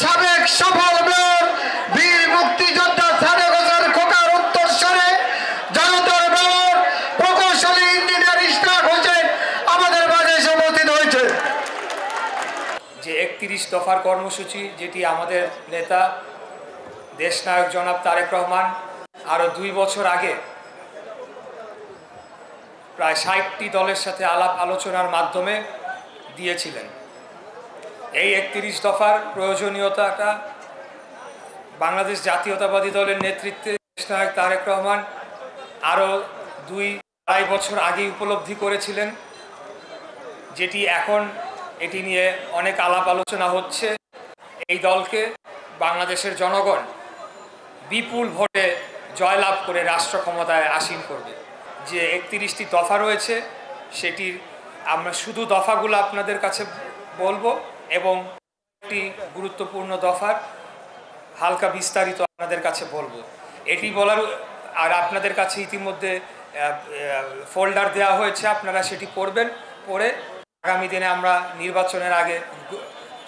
সাবেক সফল মেয়র বীর মুক্তিযোদ্ধা সাদেক হোসেন খোকার উত্তরস্বরে জনতার মেয়র প্রকৌশলী ইঞ্জিনিয়ার ইশরাক হোসেন আমাদের মাঝে এসে উপস্থিত হয়েছে। যে 31 দফার কর্মসূচি, যেটি আমাদের নেতা দেশনায়ক জনাব তারেক রহমান আরও 2 বছর আগে প্রায় 60টি দলের সাথে আলাপ আলোচনার মাধ্যমে দিয়েছিলেন। এই 31 দফার প্রয়োজনীয়তাটা বাংলাদেশ জাতীয়তাবাদী দলের নেতৃত্বে দেশনায়ক তারেক রহমান আরও 2-2.5 বছর আগে উপলব্ধি করেছিলেন, যেটি এখন এটি নিয়ে অনেক আলাপ আলোচনা হচ্ছে। এই দলকে বাংলাদেশের জনগণ বিপুল ভোটে জয়লাভ করে রাষ্ট্র ক্ষমতায় আসীন করবে। যে 31টি দফা রয়েছে, সেটির আমরা শুধু দফাগুলো আপনাদের কাছে বলবো এবং একটি গুরুত্বপূর্ণ দফার হালকা বিস্তারিত আপনাদের কাছে বলবো। এটি বলার আর আপনাদের কাছে ইতিমধ্যে ফোল্ডার দেওয়া হয়েছে, আপনারা সেটি পড়বেন। পড়ে আগামী দিনে আমরা নির্বাচনের আগে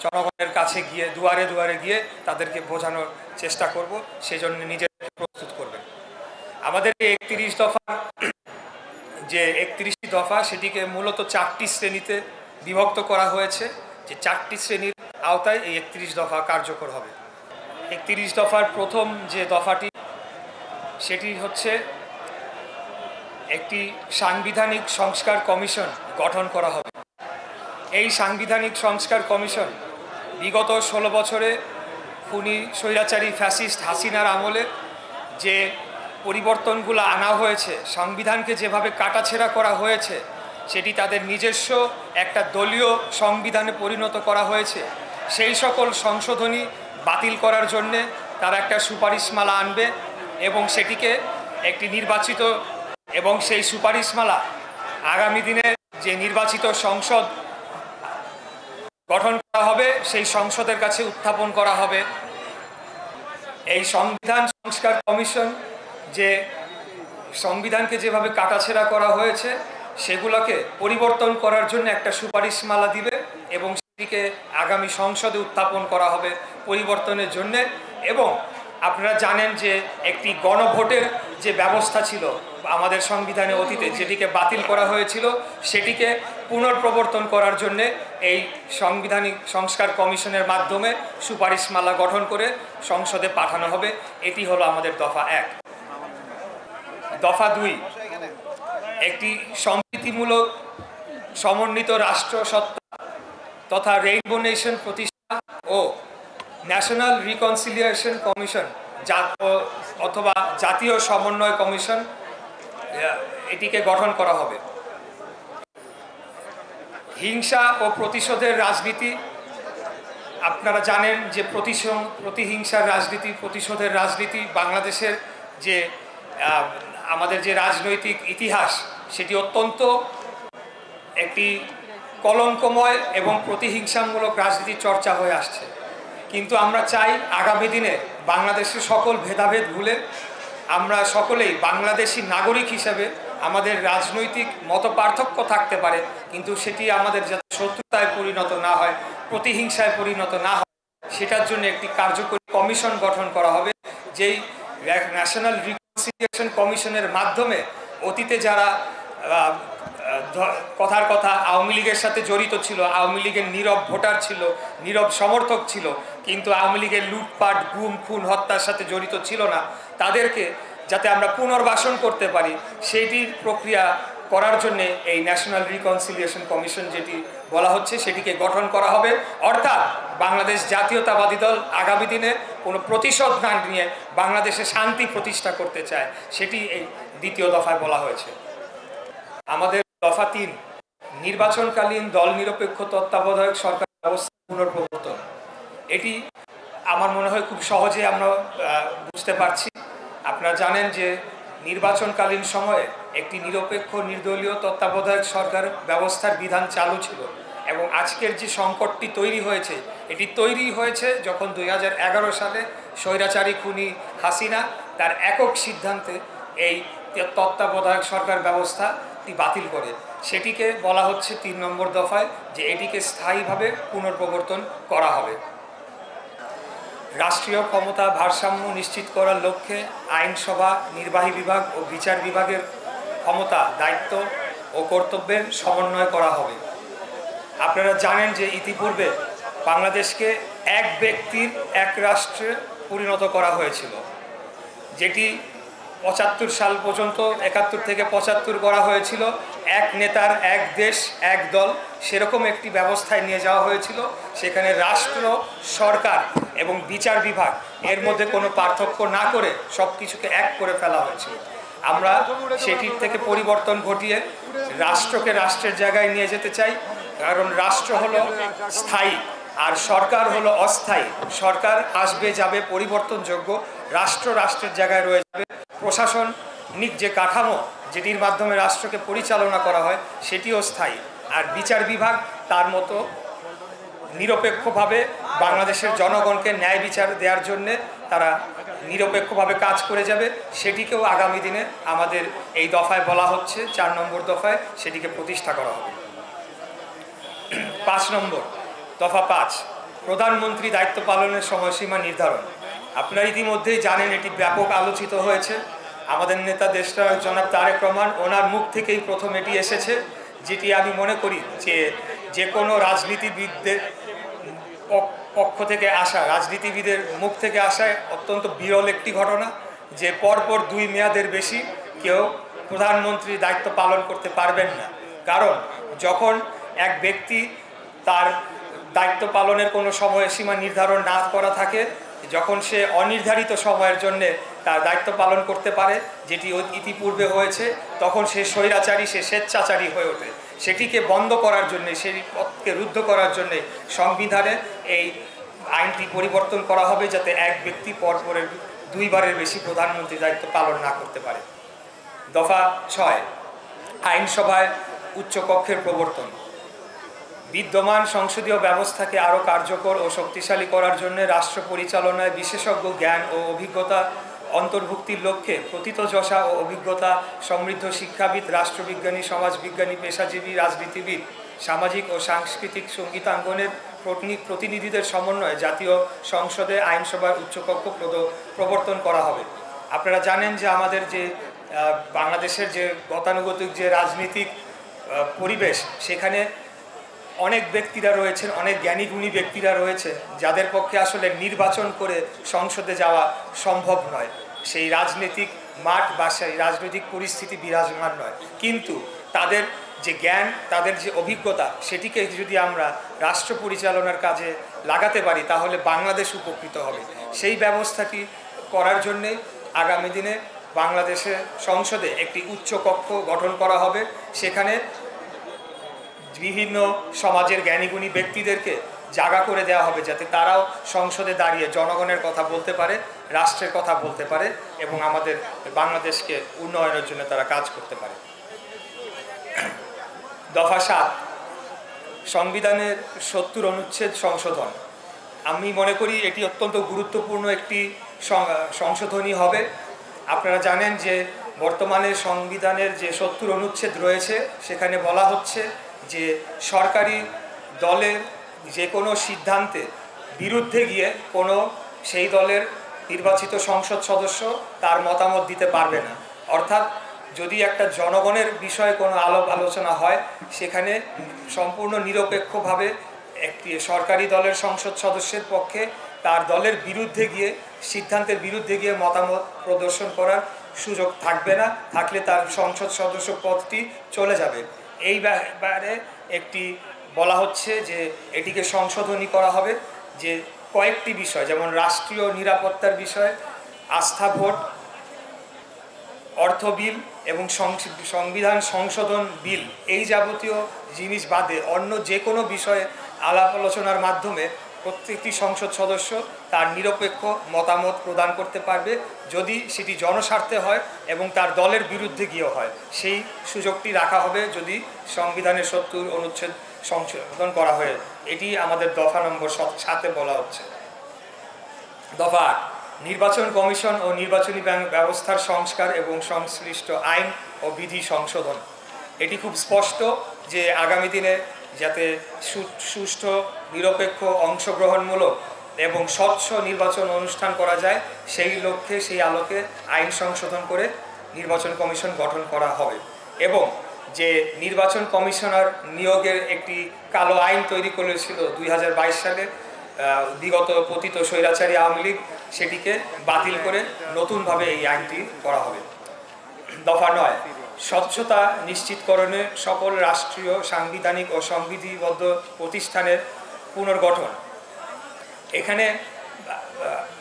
জনগণের কাছে গিয়ে দুয়ারে দুয়ারে গিয়ে তাদেরকে বোঝানোর চেষ্টা করব, সেজন্য নিজেদের প্রস্তুত করবেন। আমাদের এই 31 দফা যে 31টি দফা, সেটিকে মূলত 4টি শ্রেণীতে বিভক্ত করা হয়েছে। যে 4টি শ্রেণীর আওতায় এই 31 দফা কার্যকর হবে। 31 দফার প্রথম যে দফাটি, সেটি হচ্ছে একটি সাংবিধানিক সংস্কার কমিশন গঠন করা হবে। এই সাংবিধানিক সংস্কার কমিশন বিগত 16 বছরে খুনি স্বৈরাচারী ফ্যাসিস্ট হাসিনার আমলে যে পরিবর্তনগুলো আনা হয়েছে, সংবিধানকে যেভাবে কাটাছেঁড়া করা হয়েছে, সেটি তাদের নিজস্ব একটা দলীয় সংবিধানে পরিণত করা হয়েছে। সেই সকল সংশোধনী বাতিল করার জন্যে তারা একটা সুপারিশমালা আনবে এবং সেটিকে একটি নির্বাচিত এবং সেই সুপারিশমালা আগামী দিনে যে নির্বাচিত সংসদ গঠন করা হবে সেই সংসদের কাছে উত্থাপন করা হবে। এই সংবিধান সংস্কার কমিশন যে সংবিধানকে যেভাবে কাটাছেঁড়া করা হয়েছে সেগুলোকে পরিবর্তন করার জন্য একটা সুপারিশমালা দিবে এবং সেটিকে আগামী সংসদে উত্থাপন করা হবে পরিবর্তনের জন্য। এবং আপনারা জানেন যে একটি গণভোটের যে ব্যবস্থা ছিল আমাদের সংবিধানে অতীতে, যেটিকে বাতিল করা হয়েছিল, সেটিকে পুনর্প্রবর্তন করার জন্যে এই সাংবিধানিক সংস্কার কমিশনের মাধ্যমে সুপারিশমালা গঠন করে সংসদে পাঠানো হবে। এটি হলো আমাদের দফা 1। দফা 2, একটি সম্প্রীতিমূলক সমন্বিত রাষ্ট্রসত্তা তথা রেইনবো নেশন প্রতিষ্ঠা ও ন্যাশনাল রিকনসিলিয়েশন কমিশন অথবা জাতীয় সমন্বয় কমিশন, এটিকে গঠন করা হবে। হিংসা ও প্রতিশোধের রাজনীতি, আপনারা জানেন যে প্রতিহিংসার রাজনীতি, প্রতিশোধের রাজনীতি বাংলাদেশের যে আমাদের যে রাজনৈতিক ইতিহাস, সেটি অত্যন্ত একটি কলঙ্কময় এবং প্রতিহিংসামূলক রাজনীতি চর্চা হয়ে আসছে। কিন্তু আমরা চাই আগামী দিনে বাংলাদেশের সকল ভেদাভেদ ভুলে আমরা সকলেই বাংলাদেশি নাগরিক হিসেবে আমাদের রাজনৈতিক মতপার্থক্য থাকতে পারে, কিন্তু সেটি আমাদের যাতে শত্রুতায় পরিণত না হয়, প্রতিহিংসায় পরিণত না হয়, সেটার জন্য একটি কার্যকরী কমিশন গঠন করা হবে। যেই ন্যাশনাল রিকনসিলিয়েশন কমিশনের মাধ্যমে অতীতে যারা কথার কথা আওয়ামী লীগের সাথে জড়িত ছিল, আওয়ামী লীগের নীরব ভোটার ছিল, নীরব সমর্থক ছিল, কিন্তু আওয়ামী লীগের লুটপাট, গুম, খুন, হত্যার সাথে জড়িত ছিল না, তাদেরকে যাতে আমরা পুনর্বাসন করতে পারি, সেটির প্রক্রিয়া করার জন্যে এই ন্যাশনাল রিকনসিলিয়েশন কমিশন যেটি বলা হচ্ছে, সেটিকে গঠন করা হবে। অর্থাৎ বাংলাদেশ জাতীয়তাবাদী দল আগামী দিনে কোনো প্রতিশোধ না নিয়ে বাংলাদেশে শান্তি প্রতিষ্ঠা করতে চায়, সেটি এই দ্বিতীয় দফায় বলা হয়েছে। আমাদের দফা 3, নির্বাচনকালীন দল নিরপেক্ষ তত্ত্বাবধায়ক সরকার ব্যবস্থা পুনর্প্রবর্তন। এটি আমার মনে হয় খুব সহজে আমরা বুঝতে পারছি। আপনারা জানেন যে নির্বাচনকালীন সময়ে একটি নিরপেক্ষ নির্দলীয় তত্ত্বাবধায়ক সরকার ব্যবস্থার বিধান চালু ছিল এবং আজকের যে সংকটটি তৈরি হয়েছে, এটি তৈরি হয়েছে যখন 2011 সালে স্বৈরাচারী খুনি হাসিনা তার একক সিদ্ধান্তে এই তত্ত্বাবধায়ক সরকার ব্যবস্থাটি বাতিল করে। সেটিকে বলা হচ্ছে 3 নম্বর দফায় যে এটিকে স্থায়ীভাবে পুনর্প্রবর্তন করা হবে। রাষ্ট্রীয় ক্ষমতা ভারসাম্য নিশ্চিত করার লক্ষ্যে আইনসভা, নির্বাহী বিভাগ ও বিচার বিভাগের ক্ষমতা, দায়িত্ব ও কর্তব্যের সমন্বয় করা হবে। আপনারা জানেন যে ইতিপূর্বে বাংলাদেশকে এক ব্যক্তির এক রাষ্ট্রে পরিণত করা হয়েছিল, যেটি ৭৫ সাল পর্যন্ত, ৭১ থেকে ৭৫ করা হয়েছিল এক নেতার এক দেশ এক দল, সেরকম একটি ব্যবস্থায় নিয়ে যাওয়া হয়েছিল। সেখানে রাষ্ট্র, সরকার এবং বিচার বিভাগ এর মধ্যে কোনো পার্থক্য না করে সব কিছুকে এক করে ফেলা হয়েছিল। আমরা সেটির থেকে পরিবর্তন ঘটিয়ে রাষ্ট্রকে রাষ্ট্রের জায়গায় নিয়ে যেতে চাই, কারণ রাষ্ট্র হলো স্থায়ী আর সরকার হলো অস্থায়ী। সরকার আসবে যাবে, পরিবর্তনযোগ্য, রাষ্ট্র রাষ্ট্রের জায়গায় রয়ে যাবে। প্রশাসনিক যে কাঠামো যেটির মাধ্যমে রাষ্ট্রকে পরিচালনা করা হয় সেটিও স্থায়ী। আর বিচার বিভাগ তার মতো নিরপেক্ষভাবে বাংলাদেশের জনগণকে ন্যায় বিচার দেওয়ার জন্যে তারা নিরপেক্ষভাবে কাজ করে যাবে। সেটিকেও আগামী দিনে আমাদের এই দফায় বলা হচ্ছে, ৪ নম্বর দফায় সেটিকে প্রতিষ্ঠা করা হবে। ৫ নম্বর দফা ৫, প্রধানমন্ত্রী দায়িত্ব পালনের সময়সীমা নির্ধারণ। আপনারা ইতিমধ্যেই জানেন, এটি ব্যাপক আলোচিত হয়েছে। আমাদের নেতা দেশনায়ক জনাব তারেক রহমান, ওনার মুখ থেকেই প্রথম এটি এসেছে, যেটি আমি মনে করি যে কোনো রাজনীতিবিদদের পক্ষ থেকে আসা, রাজনীতিবিদের মুখ থেকে আসায় অত্যন্ত বিরল একটি ঘটনা, যে পরপর 2 মেয়াদের বেশি কেউ প্রধানমন্ত্রী দায়িত্ব পালন করতে পারবেন না। কারণ যখন এক ব্যক্তি তার দায়িত্ব পালনের কোনো সময়সীমা নির্ধারণ না করা থাকে, যখন সে অনির্ধারিত সময়ের জন্যে তার দায়িত্ব পালন করতে পারে, যেটি ইতিপূর্বে হয়েছে, তখন সে স্বৈরাচারী, সে স্বেচ্ছাচারী হয়ে ওঠে। সেটিকে বন্ধ করার জন্যে, সেই পথকে রুদ্ধ করার জন্যে সংবিধানে এই আইনটি পরিবর্তন করা হবে, যাতে এক ব্যক্তি পরপরের 2 বারের বেশি প্রধানমন্ত্রী দায়িত্ব পালন না করতে পারে। দফা 6, আইনসভায় উচ্চকক্ষের প্রবর্তন। বিদ্যমান সংসদীয় ব্যবস্থাকে আরও কার্যকর ও শক্তিশালী করার জন্য রাষ্ট্র পরিচালনায় বিশেষজ্ঞ জ্ঞান ও অভিজ্ঞতা অন্তর্ভুক্তির লক্ষ্যে প্রথিতযশা ও অভিজ্ঞতা সমৃদ্ধ শিক্ষাবিদ, রাষ্ট্রবিজ্ঞানী, সমাজবিজ্ঞানী, পেশাজীবী, রাজনীতিবিদ, সামাজিক ও সাংস্কৃতিক সঙ্গীতাঙ্গনের প্রতিনিধিদের সমন্বয়ে জাতীয় সংসদে আইনসভার উচ্চকক্ষ প্রবর্তন করা হবে। আপনারা জানেন যে আমাদের যে বাংলাদেশের যে গতানুগতিক যে রাজনীতিক পরিবেশ, সেখানে অনেক ব্যক্তিরা রয়েছেন, অনেক জ্ঞানীগুণী ব্যক্তিরা রয়েছে, যাদের পক্ষে আসলে নির্বাচন করে সংসদে যাওয়া সম্ভব নয়। সেই রাজনৈতিক মাঠ বা সেই রাজনৈতিক পরিস্থিতি বিরাজমান নয়, কিন্তু তাদের যে জ্ঞান, তাদের যে অভিজ্ঞতা, সেটিকে যদি আমরা রাষ্ট্র পরিচালনার কাজে লাগাতে পারি, তাহলে বাংলাদেশ উপকৃত হবে। সেই ব্যবস্থাটি করার জন্যে আগামী দিনে বাংলাদেশের সংসদে একটি উচ্চকক্ষ গঠন করা হবে। সেখানে বিভিন্ন সমাজের জ্ঞানীগুণী ব্যক্তিদেরকে জায়গা করে দেওয়া হবে, যাতে তারাও সংসদে দাঁড়িয়ে জনগণের কথা বলতে পারে, রাষ্ট্রের কথা বলতে পারে এবং আমাদের বাংলাদেশকে উন্নয়নের জন্য তারা কাজ করতে পারে। দফা 7, সংবিধানের 70 অনুচ্ছেদ সংশোধন। আমি মনে করি এটি অত্যন্ত গুরুত্বপূর্ণ একটি সংশোধনী হবে। আপনারা জানেন যে বর্তমানে সংবিধানের যে 70 অনুচ্ছেদ রয়েছে, সেখানে বলা হচ্ছে যে সরকারি দলের যে কোনো সিদ্ধান্তে বিরুদ্ধে গিয়ে কোনো সেই দলের নির্বাচিত সংসদ সদস্য তার মতামত দিতে পারবে না। অর্থাৎ যদি একটা জনগণের বিষয়ে কোনো আলোচনা হয়, সেখানে সম্পূর্ণ নিরপেক্ষভাবে একটি সরকারি দলের সংসদ সদস্যের পক্ষে তার দলের বিরুদ্ধে গিয়ে, সিদ্ধান্তের বিরুদ্ধে গিয়ে মতামত প্রদর্শন করার সুযোগ থাকবে না। থাকলে তার সংসদ সদস্য পদটি চলে যাবে। এই ব্যাপারে একটি বলা হচ্ছে যে এটিকে সংশোধনী করা হবে, যে কয়েকটি বিষয়, যেমন রাষ্ট্রীয় নিরাপত্তার বিষয়, আস্থা ভোট, অর্থ বিল এবং সংবিধান সংশোধন বিল, এই যাবতীয় জিনিস বাদে অন্য যে কোনো বিষয়ে আলাপ আলোচনার মাধ্যমে প্রত্যেকটি সংসদ সদস্য তার নিরপেক্ষ মতামত প্রদান করতে পারবে, যদি সেটি জনস্বার্থে হয় এবং তার দলের বিরুদ্ধে গিয়েও হয়। সেই সুযোগটি রাখা হবে যদি সংবিধানের 70 অনুচ্ছেদ সংশোধন করা হয়। এটি আমাদের দফা নম্বর 7-এ বলা হচ্ছে। দফা 8, নির্বাচন কমিশন ও নির্বাচনী ব্যবস্থার সংস্কার এবং সংশ্লিষ্ট আইন ও বিধি সংশোধন। এটি খুব স্পষ্ট যে আগামী দিনে যাতে সুষ্ঠু, নিরপেক্ষ, অংশগ্রহণমূলক এবং স্বচ্ছ নির্বাচন অনুষ্ঠান করা যায় সেই লক্ষ্যে সেই আলোকে আইন সংশোধন করে নির্বাচন কমিশন গঠন করা হবে। এবং যে নির্বাচন কমিশনার নিয়োগের একটি কালো আইন তৈরি করেছিল 2022 সালে বিগত পতিত স্বৈরাচারী আওয়ামী লীগ, সেটিকে বাতিল করে নতুনভাবে এই আইনটি করা হবে। দফা 9, স্বচ্ছতা নিশ্চিতকরণে সকল রাষ্ট্রীয় সাংবিধানিক ও সংবিধিবদ্ধ প্রতিষ্ঠানের পুনর্গঠন। এখানে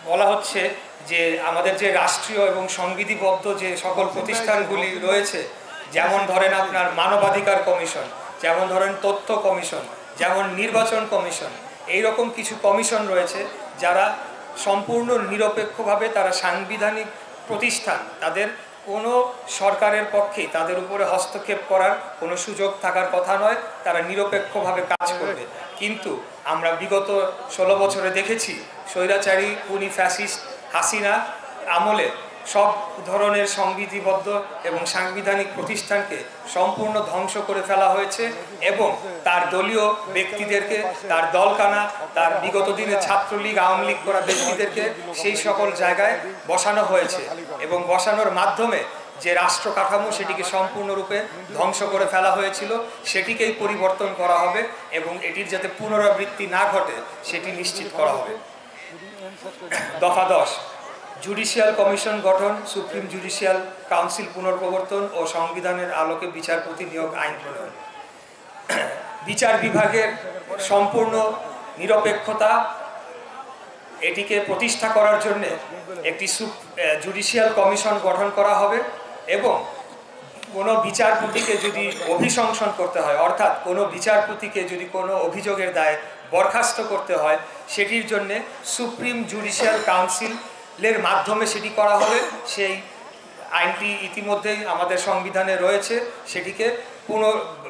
বলা হচ্ছে যে আমাদের যে রাষ্ট্রীয় এবং সংবিধিবদ্ধ যে সকল প্রতিষ্ঠানগুলি রয়েছে, যেমন ধরেন আপনার মানবাধিকার কমিশন, যেমন ধরেন তথ্য কমিশন, যেমন নির্বাচন কমিশন, এইরকম কিছু কমিশন রয়েছে যারা সম্পূর্ণ নিরপেক্ষভাবে তারা সাংবিধানিক প্রতিষ্ঠান, তাদের কোনো সরকারের পক্ষে তাদের উপরে হস্তক্ষেপ করার কোনো সুযোগ থাকার কথা নয়, তারা নিরপেক্ষভাবে কাজ করবে। কিন্তু আমরা বিগত 16 বছরে দেখেছি স্বৈরাচারী খুনি ফ্যাসিস্ট হাসিনা আমলে সব ধরনের সংবিধিবদ্ধ এবং সাংবিধানিক প্রতিষ্ঠানকে সম্পূর্ণ ধ্বংস করে ফেলা হয়েছে এবং তার দলীয় ব্যক্তিদেরকে, তার দলকানা, তার বিগত দিনে ছাত্রলীগ আওয়ামী লীগ করা ব্যক্তিদেরকে সেই সকল জায়গায় বসানো হয়েছে এবং বসানোর মাধ্যমে যে রাষ্ট্র কাঠামো সেটিকে সম্পূর্ণরূপে ধ্বংস করে ফেলা হয়েছিল সেটিকেই পরিবর্তন করা হবে এবং এটির যাতে পুনরাবৃত্তি না ঘটে সেটি নিশ্চিত করা হবে। দফা 10, জুডিশিয়াল কমিশন গঠন, সুপ্রিম জুডিশিয়াল কাউন্সিল পুনর্প্রবর্তন ও সংবিধানের আলোকে বিচারপতি নিয়োগ আইন প্রণয়ন। বিচার বিভাগের সম্পূর্ণ নিরপেক্ষতা এটিকে প্রতিষ্ঠা করার জন্য একটি জুডিশিয়াল কমিশন গঠন করা হবে এবং কোনো বিচারপতিকে যদি অভিশংসন করতে হয়, অর্থাৎ কোনো বিচারপতিকে যদি কোনো অভিযোগের দায়ে বরখাস্ত করতে হয়, সেটির জন্যে সুপ্রিম জুডিশিয়াল কাউন্সিলের মাধ্যমে সেটি করা হবে। সেই আইনটি ইতিমধ্যেই আমাদের সংবিধানে রয়েছে, সেটিকে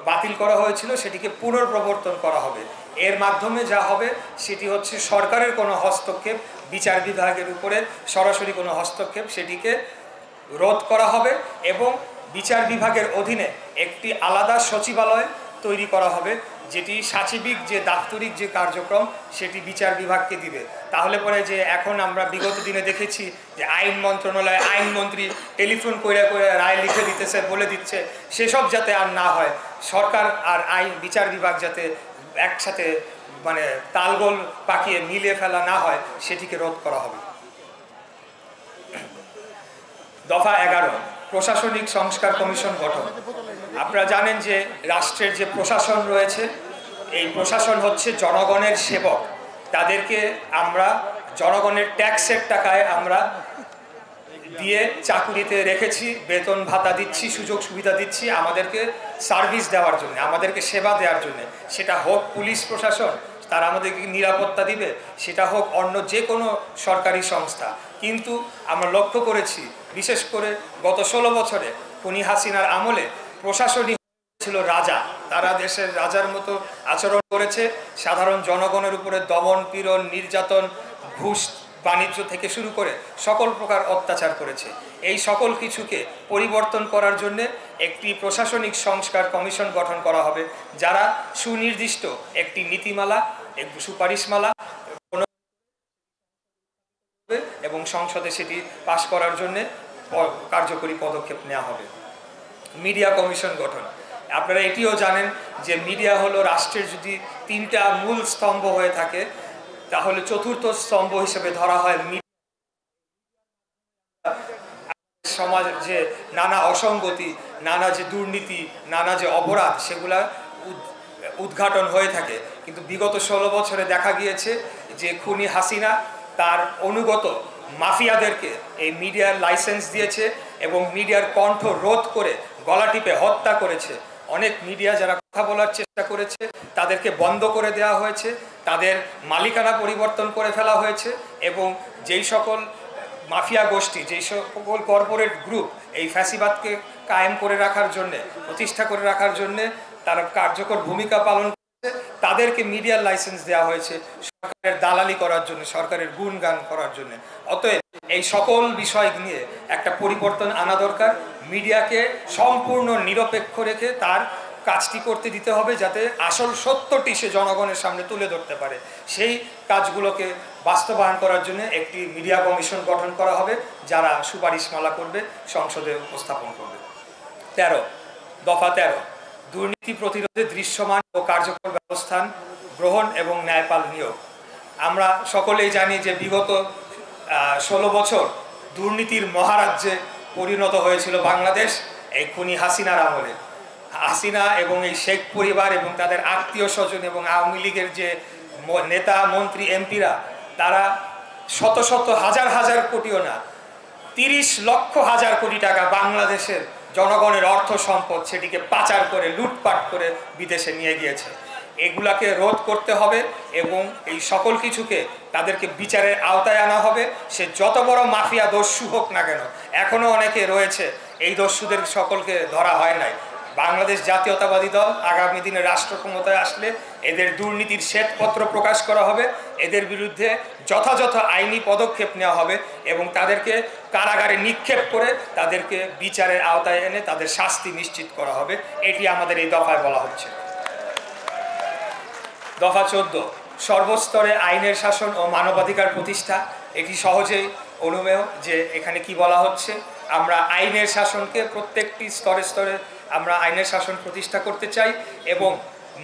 বাতিল করা হয়েছিল, সেটিকে পুনর্প্রবর্তন করা হবে। এর মাধ্যমে যা হবে সেটি হচ্ছে সরকারের কোনো হস্তক্ষেপ, বিচার বিভাগের উপরে সরাসরি কোনো হস্তক্ষেপ, সেটিকে রোধ করা হবে এবং বিচার বিভাগের অধীনে একটি আলাদা সচিবালয় তৈরি করা হবে, যেটি সাচিবিক যে দাপ্তরিক যে কার্যক্রম সেটি বিচার বিভাগকে দিবে। তাহলে পরে যে এখন আমরা বিগত দিনে দেখেছি যে আইন মন্ত্রণালয় আইনমন্ত্রী টেলিফোন করে করে রায় লিখে দিতেছে, বলে দিচ্ছে, সেসব যাতে আর না হয়, সরকার আর বিচার বিভাগ যাতে একসাথে মানে তালগোল পাকিয়ে মিলিয়ে ফেলা না হয়, সেটিকে রোধ করা হবে। দফা 11, প্রশাসনিক সংস্কার কমিশন গঠন। আপনারা জানেন যে রাষ্ট্রের যে প্রশাসন রয়েছে, এই প্রশাসন হচ্ছে জনগণের সেবক। তাদেরকে আমরা জনগণের ট্যাক্সের টাকায় আমরা দিয়ে চাকুরিতে রেখেছি, বেতন ভাতা দিচ্ছি, সুযোগ সুবিধা দিচ্ছি আমাদেরকে সার্ভিস দেওয়ার জন্য, আমাদেরকে সেবা দেওয়ার জন্য। সেটা হোক পুলিশ প্রশাসন, তারা আমাদেরকে নিরাপত্তা দিবে, সেটা হোক অন্য যে কোনো সরকারি সংস্থা। কিন্তু আমরা লক্ষ্য করেছি বিশেষ করে গত 16 বছরে খুনি হাসিনার আমলে প্রশাসনিক ছিল রাজা, তারা দেশের রাজার মতো আচরণ করেছে, সাধারণ জনগণের উপরে দমন পীড়ন নির্যাতন ঘুষ বাণিজ্য থেকে শুরু করে সকল প্রকার অত্যাচার করেছে। এই সকল কিছুকে পরিবর্তন করার জন্য একটি প্রশাসনিক সংস্কার কমিশন গঠন করা হবে, যারা সুনির্দিষ্ট একটি নীতিমালা, একটি সুপারিশমালা এবং সংসদে সেটি পাশ করার জন্য কার্যকরী পদক্ষেপ নেওয়া হবে। মিডিয়া কমিশন গঠন। আপনারা এটিও জানেন যে মিডিয়া হলো রাষ্ট্রের যদি 3টা মূল স্তম্ভ হয়ে থাকে, তাহলে চতুর্থ স্তম্ভ হিসেবে ধরা হয় সমাজের যে নানা অসঙ্গতি, নানা যে দুর্নীতি, নানা যে অপরাধ, সেগুলা উদ্ঘাটন হয়ে থাকে। কিন্তু বিগত 16 বছরে দেখা গিয়েছে যে খুনি হাসিনা তার অনুগত মাফিয়াদেরকে এই মিডিয়ার লাইসেন্স দিয়েছে এবং মিডিয়ার কণ্ঠ রোধ করে গলা টিপে হত্যা করেছে। অনেক মিডিয়া যারা কথা বলার চেষ্টা করেছে তাদেরকে বন্ধ করে দেওয়া হয়েছে, তাদের মালিকানা পরিবর্তন করে ফেলা হয়েছে এবং যেই সকল মাফিয়া গোষ্ঠী, যেই সকল কর্পোরেট গ্রুপ এই ফ্যাসিবাদকে কায়েম করে রাখার জন্যে, প্রতিষ্ঠা করে রাখার জন্যে তারা কার্যকর ভূমিকা পালন করছে, তাদেরকে মিডিয়ার লাইসেন্স দেওয়া হয়েছে সরকারের দালালি করার জন্য, সরকারের গুণগান করার জন্য। অতএব এই সকল বিষয় নিয়ে একটা পরিবর্তন আনা দরকার। মিডিয়াকে সম্পূর্ণ নিরপেক্ষ রেখে তার কাজটি করতে দিতে হবে, যাতে আসল সত্যটি সে জনগণের সামনে তুলে ধরতে পারে। সেই কাজগুলোকে বাস্তবায়ন করার জন্য একটি মিডিয়া কমিশন গঠন করা হবে, যারা সুপারিশমালা করবে, সংসদে উপস্থাপন করবে। 13 দফা 13 দুর্নীতি প্রতিরোধে দৃশ্যমান ও কার্যকর ব্যবস্থা গ্রহণ এবং ন্যায়পাল নিয়োগ। আমরা সকলেই জানি যে বিগত 16 বছর দুর্নীতির মহারাজ্যে পরিণত হয়েছিল বাংলাদেশ এই খুনি হাসিনার আমলে। হাসিনা এবং এই শেখ পরিবার এবং তাদের আত্মীয় স্বজন এবং আওয়ামী লীগের যে নেতা মন্ত্রী এমপিরা, তারা শত শত হাজার হাজার কোটিও না, 30 লক্ষ হাজার কোটি টাকা বাংলাদেশের জনগণের অর্থ সম্পদ সেটিকে পাচার করে লুটপাট করে বিদেশে নিয়ে গিয়েছে। এগুলাকে রোধ করতে হবে এবং এই সকল কিছুকে তাদেরকে বিচারের আওতায় আনা হবে। সে যত বড় মাফিয়া দস্যু হোক না কেন, এখনও অনেকে রয়েছে এই দস্যুদের সকলকে ধরা হয় নাই। বাংলাদেশ জাতীয়তাবাদী দল আগামী দিনে রাষ্ট্র ক্ষমতায় আসলে এদের দুর্নীতির শ্বেতপত্র প্রকাশ করা হবে, এদের বিরুদ্ধে যথাযথ আইনি পদক্ষেপ নেওয়া হবে এবং তাদেরকে কারাগারে নিক্ষেপ করে তাদেরকে বিচারের আওতায় এনে তাদের শাস্তি নিশ্চিত করা হবে। এটি আমাদের এই দফায় বলা হচ্ছে। দফা 14 সর্বস্তরে আইনের শাসন ও মানবাধিকার প্রতিষ্ঠা। এটি সহজেই অনুমেয় যে এখানে কি বলা হচ্ছে। আমরা আইনের শাসনকে প্রত্যেকটি স্তরে স্তরে আমরা আইনের শাসন প্রতিষ্ঠা করতে চাই এবং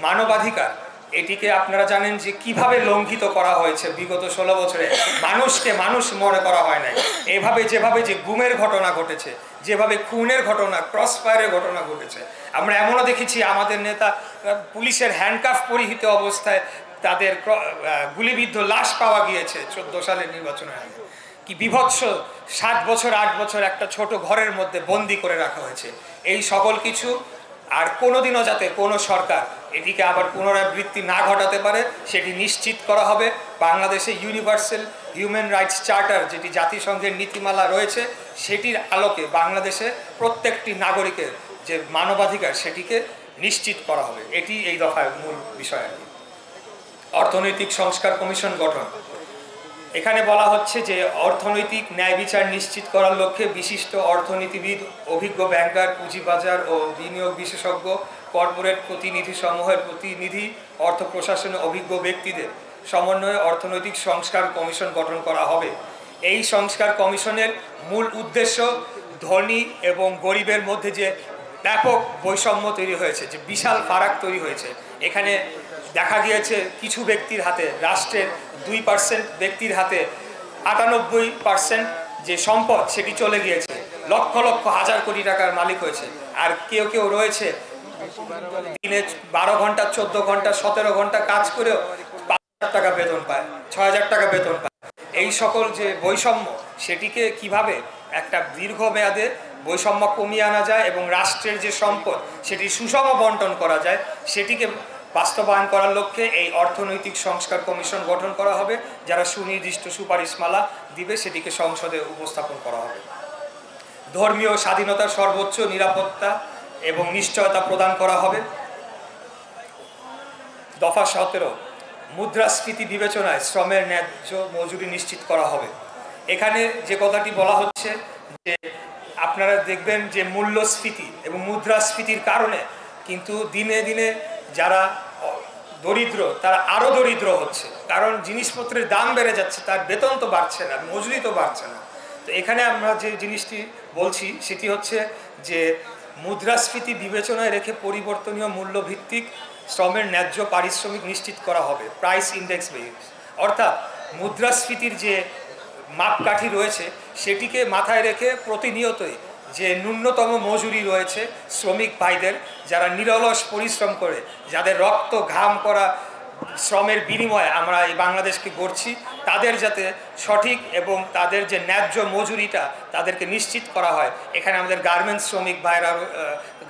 মানবাধিকার এটিকে আপনারা জানেন যে কিভাবে লঙ্ঘিত করা হয়েছে বিগত 16 বছরে। মানুষকে মানুষ মনে করা হয় নাই। এভাবে যেভাবে যে গুমের ঘটনা ঘটেছে, যেভাবে খুনের ঘটনা, ক্রস ফায়ারের ঘটনা ঘটেছে, আমরা এমনও দেখেছি আমাদের নেতা পুলিশের হ্যান্ডকাফ পরিহিত অবস্থায় তাদের গুলিবিদ্ধ লাশ পাওয়া গিয়েছে 14 সালের নির্বাচনের আগে। কি বিভৎস 7 বছর 8 বছর একটা ছোট ঘরের মধ্যে বন্দি করে রাখা হয়েছে। এই সকল কিছু আর কোনোদিনও যাতে কোনো সরকার এটিকে আবার পুনরাবৃত্তি না ঘটাতে পারে সেটি নিশ্চিত করা হবে। বাংলাদেশে ইউনিভার্সাল হিউম্যান রাইটস চার্টার, যেটি জাতিসংঘের নীতিমালা রয়েছে, সেটির আলোকে বাংলাদেশে প্রত্যেকটি নাগরিকের যে মানবাধিকার সেটিকে নিশ্চিত করা হবে। এটি এই দফায় মূল বিষয়। অর্থনৈতিক সংস্কার কমিশন গঠন। এখানে বলা হচ্ছে যে অর্থনৈতিক ন্যায় বিচার নিশ্চিত করার লক্ষ্যে বিশিষ্ট অর্থনীতিবিদ, অভিজ্ঞ ব্যাংকার, পুঁজিবাজার ও বিনিয়োগ বিশেষজ্ঞ, কর্পোরেট প্রতিনিধি সমূহের প্রতিনিধি, অর্থ প্রশাসনে অভিজ্ঞ ব্যক্তিদের সমন্বয়ে অর্থনৈতিক সংস্কার কমিশন গঠন করা হবে। এই সংস্কার কমিশনের মূল উদ্দেশ্য ধনী এবং গরিবের মধ্যে যে ব্যাপক বৈষম্য তৈরি হয়েছে, যে বিশাল ফারাক তৈরি হয়েছে, এখানে দেখা গিয়েছে কিছু ব্যক্তির হাতে, রাষ্ট্রের 2% ব্যক্তির হাতে 98% যে সম্পদ সেটি চলে গিয়েছে, লক্ষ লক্ষ হাজার কোটি টাকার মালিক হয়েছে। আর কেউ কেউ রয়েছে দিনে 12 ঘন্টা, 14 ঘন্টা, 17 ঘন্টা কাজ করেও 5,000 টাকা বেতন পায়, 6,000 টাকা বেতন পায়। এই সকল যে বৈষম্য সেটিকে কিভাবে একটা দীর্ঘমেয়াদে বৈষম্য কমিয়ে আনা যায় এবং রাষ্ট্রের যে সম্পদ সেটি সুষম বন্টন করা যায়, সেটিকে বাস্তবায়ন করার লক্ষ্যে এই অর্থনৈতিক সংস্কার কমিশন গঠন করা হবে, যারা সুনির্দিষ্ট সুপারিশমালা দিবে, সেটিকে সংসদে উপস্থাপন করা হবে। ধর্মীয় স্বাধীনতার সর্বোচ্চ নিরাপত্তা এবং নিশ্চয়তা প্রদান করা হবে। দফা 17 মুদ্রাস্ফীতি বিবেচনায় শ্রমের ন্যায্য মজুরি নিশ্চিত করা হবে। এখানে যে কথাটি বলা হচ্ছে যে আপনারা দেখবেন যে মূল্যস্ফীতি এবং মুদ্রাস্ফীতির কারণে কিন্তু দিনে দিনে যারা দরিদ্র তারা আরও দরিদ্র হচ্ছে, কারণ জিনিসপত্রের দাম বেড়ে যাচ্ছে, তার বেতন তো বাড়ছে না, মজুরি তো বাড়ছে না। তো এখানে আমরা যে জিনিসটি বলছি সেটি হচ্ছে যে মুদ্রাস্ফীতি বিবেচনায় রেখে পরিবর্তনীয় মূল্যভিত্তিক শ্রমের ন্যায্য পারিশ্রমিক নিশ্চিত করা হবে, প্রাইস ইন্ডেক্স বেস। অর্থাৎ মুদ্রাস্ফীতির যে মাপকাঠি রয়েছে সেটিকে মাথায় রেখে প্রতিনিয়তই যে ন্যূনতম মজুরি রয়েছে শ্রমিক ভাইদের, যারা নিরলস পরিশ্রম করে, যাদের রক্ত ঘাম করা শ্রমের বিনিময়ে আমরা এই বাংলাদেশকে গড়ছি, তাদের যাতে সঠিক এবং তাদের যে ন্যায্য মজুরিটা তাদেরকে নিশ্চিত করা হয়। এখানে আমাদের গার্মেন্টস শ্রমিক ভাইরা,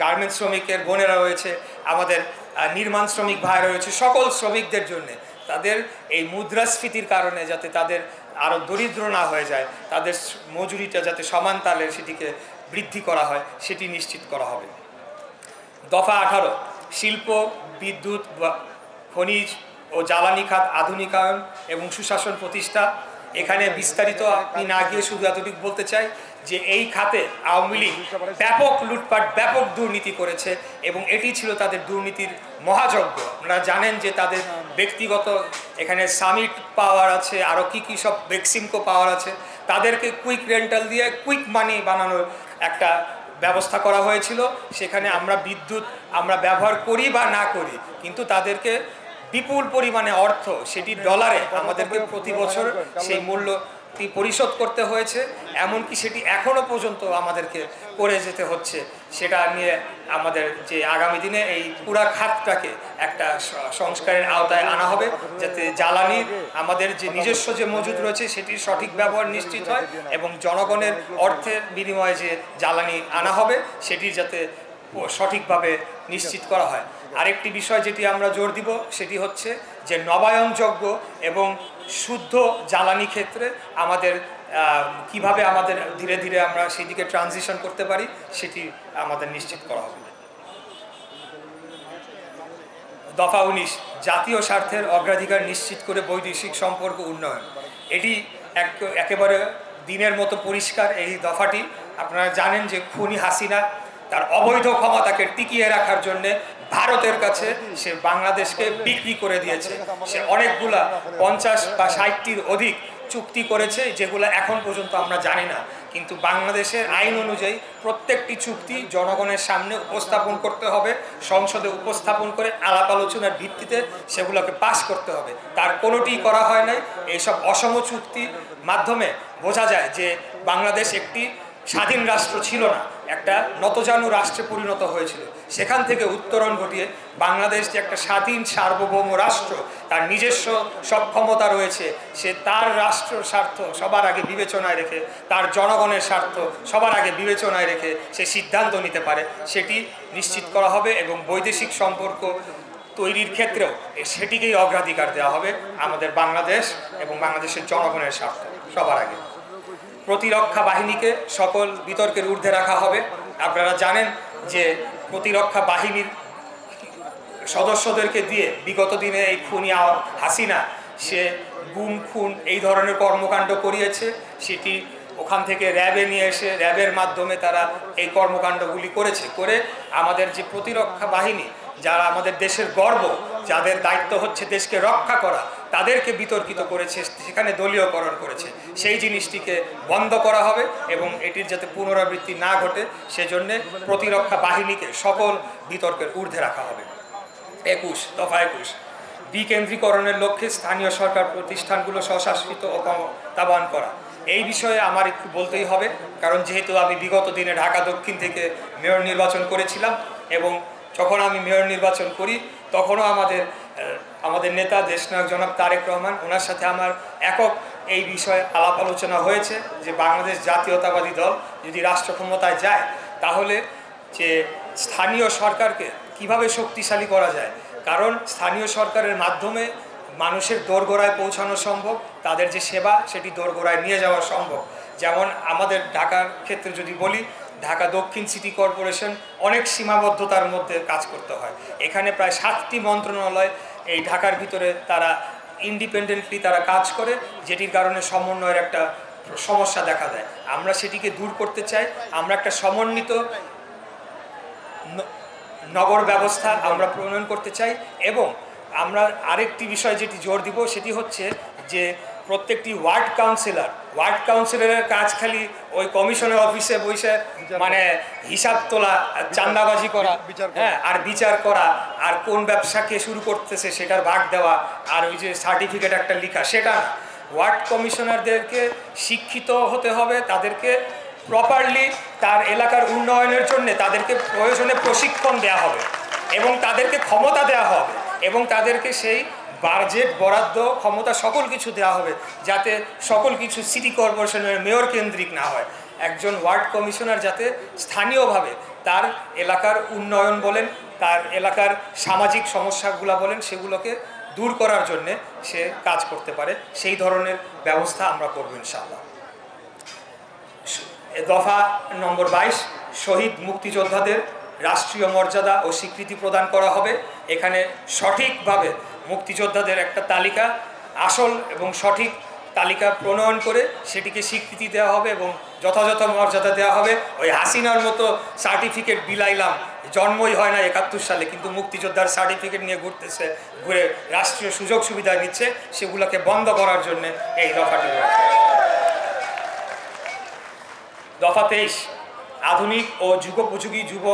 গার্মেন্টস শ্রমিকের বোনেরা রয়েছে, আমাদের নির্মাণ শ্রমিক ভাইরা রয়েছে, সকল শ্রমিকদের জন্যে তাদের এই মুদ্রাস্ফীতির কারণে যাতে তাদের আরও দরিদ্র না হয়ে যায়, তাদের মজুরিটা যাতে সমান তালে সেটিকে বৃদ্ধি করা হয়, সেটি নিশ্চিত করা হবে। দফা 18 শিল্প, বিদ্যুৎ, খনিজ ও জ্বালানি খাত আধুনিকায়ন এবং সুশাসন প্রতিষ্ঠা। এখানে বিস্তারিত আপনি না গিয়ে শুধু এতটুকু বলতে চাই যে এই খাতে আওয়ামী লীগ ব্যাপক লুটপাট, ব্যাপক দুর্নীতি করেছে এবং এটি ছিল তাদের দুর্নীতির মহাযজ্ঞ। আপনারা জানেন যে তাদের ব্যক্তিগত এখানে সামিট পাওয়ার আছে, আরও কী সব বেক্সিমকো পাওয়ার আছে, তাদেরকে কুইক রেন্টাল দিয়ে কুইক মানি বানানোর একটা ব্যবস্থা করা হয়েছিল। সেখানে আমরা বিদ্যুৎ আমরা ব্যবহার করি বা না করি, কিন্তু তাদেরকে বিপুল পরিমাণে অর্থ, সেটি ডলারে আমাদেরকে প্রতি বছর সেই মূল্য পরিশোধ করতে হয়েছে। এমনকি সেটি এখনও পর্যন্ত আমাদেরকে করে যেতে হচ্ছে। সেটা নিয়ে আমাদের যে আগামী দিনে এই পুরা খাতটাকে একটা সংস্কারের আওতায় আনা হবে, যাতে জ্বালানির আমাদের যে নিজস্ব যে মজুদ রয়েছে সেটির সঠিক ব্যবহার নিশ্চিত হয় এবং জনগণের অর্থের বিনিময়ে যে জ্বালানি আনা হবে সেটির যাতে সঠিকভাবে নিশ্চিত করা হয়। আরেকটি বিষয় যেটি আমরা জোর দিব সেটি হচ্ছে যে নবায়নযোগ্য এবং শুদ্ধ জ্বালানি ক্ষেত্রে আমাদের কিভাবে আমাদের ধীরে ধীরে আমরা সেই দিকে ট্রানজিশন করতে পারি সেটি আমাদের নিশ্চিত করা হবে। দফা 19, জাতীয় স্বার্থের অগ্রাধিকার নিশ্চিত করে বৈদেশিক সম্পর্ক উন্নয়ন। এটি একেবারে দিনের মতো পরিষ্কার। এই দফাটি আপনারা জানেন যে খুনি হাসিনা তার অবৈধ ক্ষমতাকে টিকিয়ে রাখার জন্যে ভারতের কাছে সে বাংলাদেশকে বিক্রি করে দিয়েছে। সে অনেকগুলা 50 বা 60টির অধিক চুক্তি করেছে, যেগুলো এখন পর্যন্ত আমরা জানি না। কিন্তু বাংলাদেশের আইন অনুযায়ী প্রত্যেকটি চুক্তি জনগণের সামনে উপস্থাপন করতে হবে, সংসদে উপস্থাপন করে আলাপ আলোচনার ভিত্তিতে সেগুলোকে পাশ করতে হবে। তার কোনোটি করা হয় নাই। এইসব অসম চুক্তির মাধ্যমে বোঝা যায় যে বাংলাদেশ একটি স্বাধীন রাষ্ট্র ছিল না, একটা নতজানু রাষ্ট্রে পরিণত হয়েছিল। সেখান থেকে উত্তরণ ঘটিয়ে বাংলাদেশ যে একটা স্বাধীন সার্বভৌম রাষ্ট্র, তার নিজস্ব সক্ষমতা রয়েছে, সে তার রাষ্ট্র স্বার্থ সবার আগে বিবেচনায় রেখে, তার জনগণের স্বার্থ সবার আগে বিবেচনায় রেখে সে সিদ্ধান্ত নিতে পারে, সেটি নিশ্চিত করা হবে। এবং বৈদেশিক সম্পর্ক তৈরির ক্ষেত্রেও সেটিকেই অগ্রাধিকার দেওয়া হবে, আমাদের বাংলাদেশ এবং বাংলাদেশের জনগণের স্বার্থ সবার আগে। প্রতিরক্ষা বাহিনীকে সকল বিতর্কের ঊর্ধ্বে রাখা হবে। আপনারা জানেন যে প্রতিরক্ষা বাহিনীর সদস্যদেরকে দিয়ে বিগত দিনে এই খুনি হাসিনা সে গুম খুন এই ধরনের কর্মকাণ্ড করিয়েছে। সেটি ওখান থেকে র্যাবে নিয়ে এসে র্যাবের মাধ্যমে তারা এই কর্মকাণ্ডগুলি করেছে। করে আমাদের যে প্রতিরক্ষা বাহিনী, যারা আমাদের দেশের গর্ব, যাদের দায়িত্ব হচ্ছে দেশকে রক্ষা করা, তাদেরকে বিতর্কিত করেছে, সেখানে দলীয়করণ করেছে। সেই জিনিসটিকে বন্ধ করা হবে এবং এটির যাতে পুনরাবৃত্তি না ঘটে সেজন্যে প্রতিরক্ষা বাহিনীকে সকল বিতর্কের ঊর্ধ্বে রাখা হবে। 21, দফা 21, বিকেন্দ্রীকরণের লক্ষ্যে স্থানীয় সরকার প্রতিষ্ঠানগুলো স্বশাসিত ও ক্ষমতাবান করা। এই বিষয়ে আমার একটু বলতেই হবে, কারণ যেহেতু আমি বিগত দিনে ঢাকা দক্ষিণ থেকে মেয়র নির্বাচন করেছিলাম এবং যখন আমি মেয়র নির্বাচন করি তখনও আমাদের নেতা দেশনায়ক জনাব তারেক রহমান, ওনার সাথে আমার একক এই বিষয়ে আলাপ আলোচনা হয়েছে যে বাংলাদেশ জাতীয়তাবাদী দল যদি রাষ্ট্র ক্ষমতায় যায় তাহলে যে স্থানীয় সরকারকে কিভাবে শক্তিশালী করা যায়। কারণ স্থানীয় সরকারের মাধ্যমে মানুষের দোরগোড়ায় পৌঁছানো সম্ভব, তাদের যে সেবা সেটি দোরগোড়ায় নিয়ে যাওয়া সম্ভব। যেমন আমাদের ঢাকার ক্ষেত্রে যদি বলি, ঢাকা দক্ষিণ সিটি কর্পোরেশন অনেক সীমাবদ্ধতার মধ্যে কাজ করতে হয়। এখানে প্রায় 7টি মন্ত্রণালয় এই ঢাকার ভিতরে তারা ইন্ডিপেন্ডেন্টলি তারা কাজ করে, যেটির কারণে সমন্বয়ের একটা সমস্যা দেখা দেয়। আমরা সেটিকে দূর করতে চাই। আমরা একটা সমন্বিত নগর ব্যবস্থা আমরা প্রণয়ন করতে চাই। এবং আমরা আরেকটি বিষয় যেটি জোর দিব সেটি হচ্ছে যে প্রত্যেকটি ওয়ার্ড কাউন্সিলরের কাজ খালি ওই কমিশনের অফিসে বসে মানে হিসাব তোলা, চাঁদাবাজি করা, হ্যাঁ, আর বিচার করা, আর কোন ব্যবসাকে শুরু করতেছে সেটার ভাগ দেওয়া, আর ওই যে সার্টিফিকেট একটা লেখা, সেটা না। ওয়ার্ড কমিশনারদেরকে শিক্ষিত হতে হবে, তাদেরকে প্রপারলি তার এলাকার উন্নয়নের জন্য তাদেরকে প্রয়োজনে প্রশিক্ষণ দেওয়া হবে এবং তাদেরকে ক্ষমতা দেওয়া হবে এবং তাদেরকে সেই বাজেট বরাদ্দ ক্ষমতা সকল কিছু দেওয়া হবে, যাতে সকল কিছু সিটি কর্পোরেশনের মেয়র কেন্দ্রিক না হয়। একজন ওয়ার্ড কমিশনার যাতে স্থানীয়ভাবে তার এলাকার উন্নয়ন বলেন, তার এলাকার সামাজিক সমস্যাগুলো বলেন, সেগুলোকে দূর করার জন্যে সে কাজ করতে পারে, সেই ধরনের ব্যবস্থা আমরা করব ইনশাআল্লাহ। দফা নম্বর 22, শহীদ মুক্তিযোদ্ধাদের রাষ্ট্রীয় মর্যাদা ও স্বীকৃতি প্রদান করা হবে। এখানে সঠিকভাবে মুক্তিযোদ্ধাদের একটা তালিকা, আসল এবং সঠিক তালিকা প্রণয়ন করে সেটিকে স্বীকৃতি দেওয়া হবে এবং যথাযথ মর্যাদা দেওয়া হবে। ওই হাসিনার মতো সার্টিফিকেট বিলাইলাম, জন্মই হয় না 71 সালে, কিন্তু মুক্তিযোদ্ধার সার্টিফিকেট নিয়ে ঘুরে রাষ্ট্রীয় সুযোগ সুবিধা নিচ্ছে, সেগুলোকে বন্ধ করার জন্য এই দফাটি। দফা 23, আধুনিক ও যুগোপযোগী যুব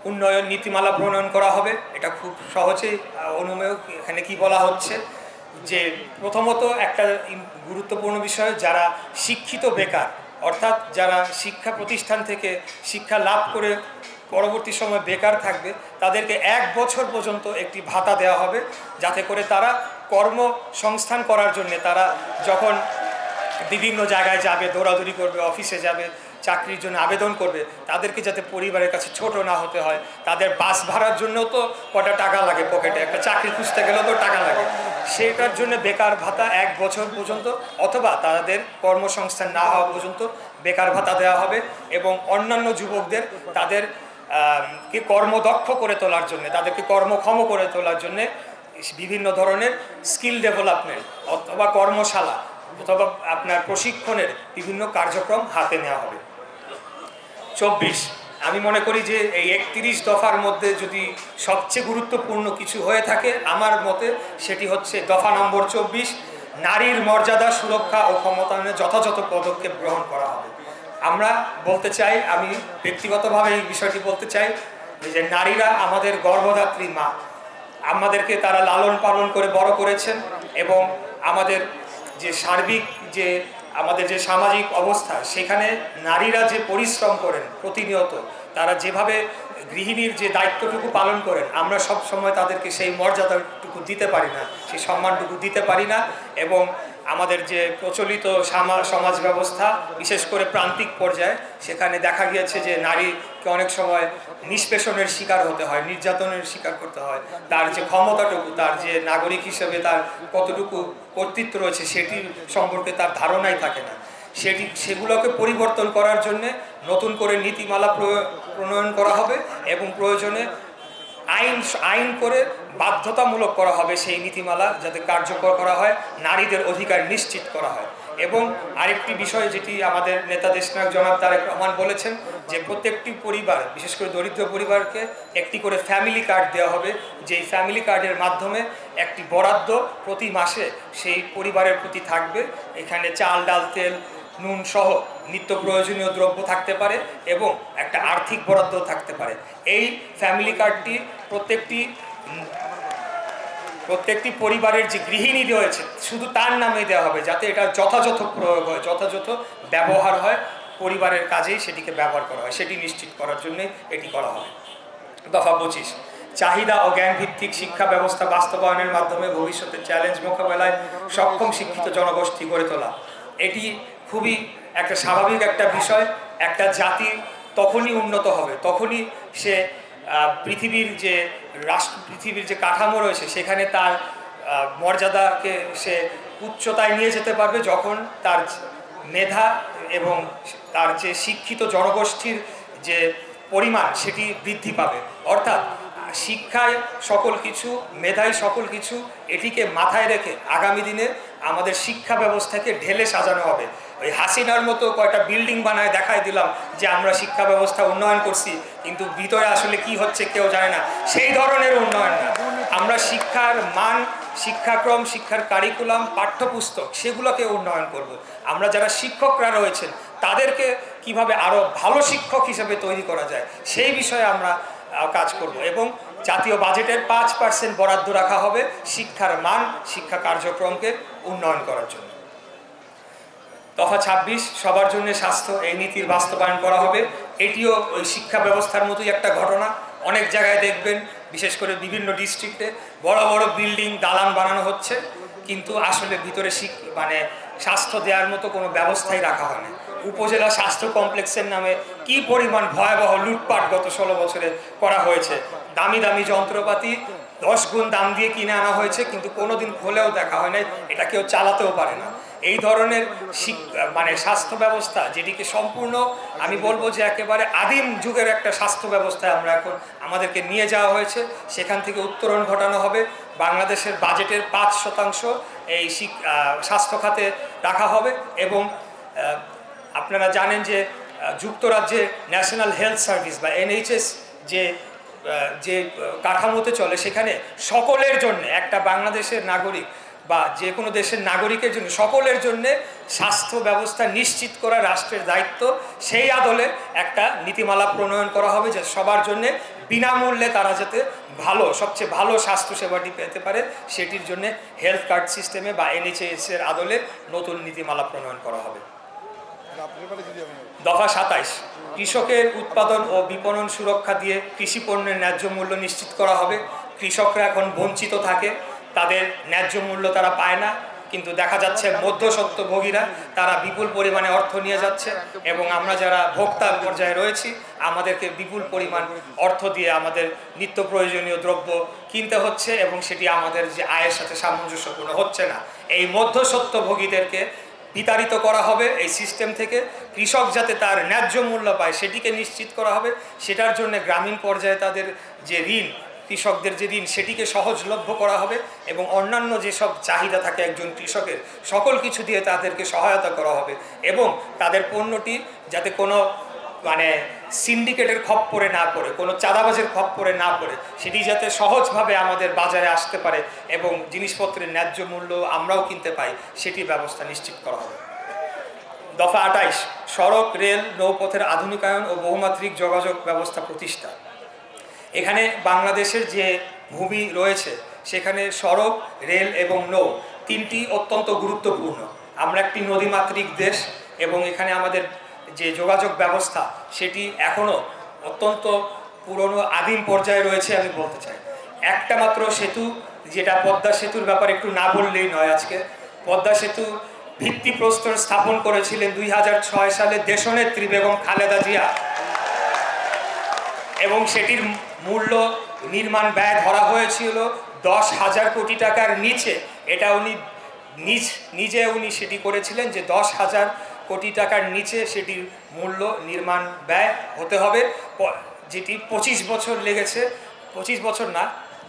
উন্নয়ন নীতিমালা প্রণয়ন করা হবে। এটা খুব সহজেই অনুমেয়। এখানে কি বলা হচ্ছে যে প্রথমত একটা গুরুত্বপূর্ণ বিষয়, যারা শিক্ষিত বেকার, অর্থাৎ যারা শিক্ষা প্রতিষ্ঠান থেকে শিক্ষা লাভ করে পরবর্তী সময় বেকার থাকবে, তাদেরকে 1 বছর পর্যন্ত একটি ভাতা দেওয়া হবে, যাতে করে তারা কর্মসংস্থান করার জন্য তারা যখন বিভিন্ন জায়গায় যাবে, দৌড়াদৌড়ি করবে, অফিসে যাবে, চাকরির জন্য আবেদন করবে, তাদেরকে যাতে পরিবারের কাছে ছোট না হতে হয়। তাদের বাস ভাড়ার জন্য তো কটা টাকা লাগে, পকেটে একটা চাকরি খুঁজতে গেলেও তো টাকা লাগে, সেটার জন্য বেকার ভাতা 1 বছর পর্যন্ত অথবা তাদের কর্মসংস্থান না হওয়া পর্যন্ত বেকার ভাতা দেওয়া হবে। এবং অন্যান্য যুবকদের তাদের কে কর্মদক্ষ করে তোলার জন্য, তাদেরকে কর্মক্ষম করে তোলার জন্য বিভিন্ন ধরনের স্কিল ডেভেলপমেন্ট অথবা কর্মশালা অথবা আপনার প্রশিক্ষণের বিভিন্ন কার্যক্রম হাতে নেওয়া হবে। 24, আমি মনে করি যে এই 31 দফার মধ্যে যদি সবচেয়ে গুরুত্বপূর্ণ কিছু হয়ে থাকে আমার মতে, সেটি হচ্ছে দফা নম্বর 24, নারীর মর্যাদা, সুরক্ষা ও ক্ষমতায়নে যথাযথ পদক্ষেপ গ্রহণ করা হবে। আমরা বলতে চাই, আমি ব্যক্তিগতভাবে এই বিষয়টি বলতে চাই যে নারীরা আমাদের গর্ভধাত্রী মা, আমাদেরকে তারা লালন পালন করে বড় করেছেন এবং আমাদের যে সার্বিক যে আমাদের যে সামাজিক অবস্থা, সেখানে নারীরা যে পরিশ্রম করেন প্রতিনিয়ত, তারা যেভাবে গৃহিণীর যে দায়িত্বটুকু পালন করেন, আমরা সব সময় তাদেরকে সেই মর্যাদাটুকু দিতে পারি না, সেই সম্মানটুকু দিতে পারি না। এবং আমাদের যে প্রচলিত সমাজ ব্যবস্থা, বিশেষ করে প্রান্তিক পর্যায়ে, সেখানে দেখা গিয়েছে যে নারীকে অনেক সময় নিষ্পেষণের শিকার হতে হয়, নির্যাতনের শিকার করতে হয়। তার যে ক্ষমতাটুকু, তার যে নাগরিক হিসেবে তার কতটুকু কর্তৃত্ব রয়েছে, সেটি সম্পর্কে তার ধারণাই থাকে না। সেগুলোকে পরিবর্তন করার জন্য নতুন করে নীতিমালা প্রণয়ন করা হবে এবং প্রয়োজনে আইন করে বাধ্যতামূলক করা হবে সেই নীতিমালা, যাতে কার্যকর করা হয়, নারীদের অধিকার নিশ্চিত করা হয়। এবং আরেকটি বিষয় যেটি আমাদের নেতা দেশনায়ক জনাব তারেক রহমান বলেছেন, যে প্রত্যেকটি পরিবার, বিশেষ করে দরিদ্র পরিবারকে একটি করে ফ্যামিলি কার্ড দেওয়া হবে, যেই ফ্যামিলি কার্ডের মাধ্যমে একটি বরাদ্দ প্রতি মাসে সেই পরিবারের প্রতি থাকবে। এখানে চাল, ডাল, তেল, নুন সহ নিত্য প্রয়োজনীয় দ্রব্য থাকতে পারে এবং একটা আর্থিক বরাদ্দ থাকতে পারে। এই ফ্যামিলি কার্ডটি প্রত্যেকটি পরিবারের যে গৃহিণী রয়েছে শুধু তার নামে দেওয়া হবে, যাতে এটা যথাযথ প্রয়োগ হয়, যথাযথ ব্যবহার হয়, পরিবারের কাজেই সেটিকে ব্যবহার করা হয়, সেটি নিশ্চিত করার জন্যই এটি করা হবে। দফা 25, চাহিদা ও জ্ঞান ভিত্তিক শিক্ষা ব্যবস্থা বাস্তবায়নের মাধ্যমে ভবিষ্যতের চ্যালেঞ্জ মোকাবেলায় সক্ষম শিক্ষিত জনগোষ্ঠী গড়ে তোলা। এটি খুবই একটা স্বাভাবিক একটা বিষয়। একটা জাতি তখনই উন্নত হবে, তখনই সে পৃথিবীর যে কাঠামো রয়েছে সেখানে তার মর্যাদাকে সে উচ্চতায় নিয়ে যেতে পারবে, যখন তার মেধা এবং তার যে শিক্ষিত জনগোষ্ঠীর যে পরিমাণ সেটি বৃদ্ধি পাবে। অর্থাৎ শিক্ষায় সকল কিছু, মেধায় সকল কিছু, এটিকে মাথায় রেখে আগামী দিনে আমাদের শিক্ষা ব্যবস্থাকে ঢেলে সাজানো হবে। ওই হাসিনার মতো কয়টা বিল্ডিং বানায় দেখায় দিলাম যে আমরা শিক্ষা ব্যবস্থা উন্নয়ন করছি, কিন্তু ভিতরে আসলে কি হচ্ছে কেউ জানে না, সেই ধরনের উন্নয়ন না। আমরা শিক্ষার মান, শিক্ষাক্রম, শিক্ষার কারিকুলাম, পাঠ্যপুস্তক, সেগুলোকে উন্নয়ন করব। আমরা যারা শিক্ষকরা রয়েছেন তাদেরকে কিভাবে আরও ভালো শিক্ষক হিসেবে তৈরি করা যায়, সেই বিষয়ে আমরা কাজ করব। এবং জাতীয় বাজেটের 5% বরাদ্দ রাখা হবে শিক্ষার মান, শিক্ষা কার্যক্রমকে উন্নয়ন করার জন্য। দফা 26, সবার জন্য স্বাস্থ্য, এই নীতির বাস্তবায়ন করা হবে। এটিও ওই শিক্ষা ব্যবস্থার মতোই একটা ঘটনা। অনেক জায়গায় দেখবেন, বিশেষ করে বিভিন্ন ডিস্ট্রিক্টে বড় বড় বিল্ডিং, দালান বানানো হচ্ছে, কিন্তু আসলে ভিতরে স্বাস্থ্য দেওয়ার মতো কোনো ব্যবস্থাই রাখা হয় না। উপজেলা স্বাস্থ্য কমপ্লেক্সের নামে কি পরিমাণ ভয়াবহ লুটপাট গত 16 বছরে করা হয়েছে। দামি দামি যন্ত্রপাতি 10 গুণ দাম দিয়ে কিনে আনা হয়েছে, কিন্তু কোনোদিন খুলেও দেখা হয় না, এটা কেউ চালাতেও পারে না। এই ধরনের স্বাস্থ্য ব্যবস্থা, যেটিকে সম্পূর্ণ আমি বলবো যে একেবারে আদিম যুগের একটা স্বাস্থ্য ব্যবস্থায় আমরা এখন আমাদেরকে নিয়ে যাওয়া হয়েছে, সেখান থেকে উত্তরণ ঘটানো হবে। বাংলাদেশের বাজেটের 5% এই স্বাস্থ্য খাতে রাখা হবে। এবং আপনারা জানেন যে যুক্তরাজ্যে ন্যাশনাল হেলথ সার্ভিস বা NHS যে কাঠামোতে চলে, সেখানে সকলের জন্য, একটা বাংলাদেশের নাগরিক বা যে কোনো দেশের নাগরিকের জন্য, সকলের জন্য স্বাস্থ্য ব্যবস্থা নিশ্চিত করা রাষ্ট্রের দায়িত্ব। সেই আদলে একটা নীতিমালা প্রণয়ন করা হবে যে সবার জন্য বিনামূল্যে তারা যাতে সবচেয়ে ভালো স্বাস্থ্য সেবাটি পেতে পারে, সেটির জন্য হেলথ কার্ড সিস্টেমে বা NHS এর আদলে নতুন নীতিমালা প্রণয়ন করা হবে। দফা 27, কৃষকের উৎপাদন ও বিপণন সুরক্ষা দিয়ে কৃষি পণ্যের ন্যায্য মূল্য নিশ্চিত করা হবে। কৃষকরা এখন বঞ্চিত থাকে, তাদের ন্যায্য মূল্য তারা পায় না, কিন্তু দেখা যাচ্ছে মধ্যস্বত্বভোগীরা তারা বিপুল পরিমাণে অর্থ নিয়ে যাচ্ছে এবং আমরা যারা ভোক্তা পর্যায়ে রয়েছি আমাদেরকে বিপুল পরিমাণ অর্থ দিয়ে আমাদের নিত্য প্রয়োজনীয় দ্রব্য কিনতে হচ্ছে এবং সেটি আমাদের যে আয়ের সাথে সামঞ্জস্যপূর্ণ হচ্ছে না। এই মধ্যস্বত্বভোগীদেরকে বিতাড়িত করা হবে এই সিস্টেম থেকে। কৃষক যাতে তার ন্যায্য মূল্য পায় সেটিকে নিশ্চিত করা হবে। সেটার জন্য গ্রামীণ পর্যায়ে তাদের যে ঋণ, কৃষকদের যে ঋণ, সেটিকে সহজলভ্য করা হবে এবং অন্যান্য যেসব চাহিদা থাকে একজন কৃষকের, সকল কিছু দিয়ে তাদেরকে সহায়তা করা হবে এবং তাদের পণ্যটি যাতে কোনো সিন্ডিকেটের খপ্পরে না পড়ে, কোনো চাঁদাবাজের খপ্পরে না পড়ে, সেটি যাতে সহজভাবে আমাদের বাজারে আসতে পারে এবং জিনিসপত্রের ন্যায্য মূল্য আমরাও কিনতে পাই, সেটির ব্যবস্থা নিশ্চিত করা হবে। দফা 28, সড়ক, রেল, নৌপথের আধুনিকায়ন ও বহুমাত্রিক যোগাযোগ ব্যবস্থা প্রতিষ্ঠা। এখানে বাংলাদেশের যে ভূমি রয়েছে সেখানে সড়ক, রেল এবং নৌ তিনটি অত্যন্ত গুরুত্বপূর্ণ। আমরা একটি নদীমাতৃক দেশ এবং এখানে আমাদের যে যোগাযোগ ব্যবস্থা সেটি এখনও অত্যন্ত পুরনো আদিম পর্যায়ে রয়েছে। আমি বলতে চাই একটা মাত্র সেতু, যেটা পদ্মা সেতুর ব্যাপারে একটু না বললেই নয়। আজকে পদ্মা সেতু ভিত্তিপ্রস্তর স্থাপন করেছিলেন 2006 সালে দেশনেত্রী বেগম খালেদা জিয়া এবং সেটির মূল্য নির্মাণ ব্যয় ধরা হয়েছিল 10,000 কোটি টাকার নিচে। এটা উনি উনি সেটি করেছিলেন যে 10,000 কোটি টাকার নিচে সেটির মূল্য নির্মাণ ব্যয় হতে হবে, যেটি 25 বছর লেগেছে। 25 বছর না,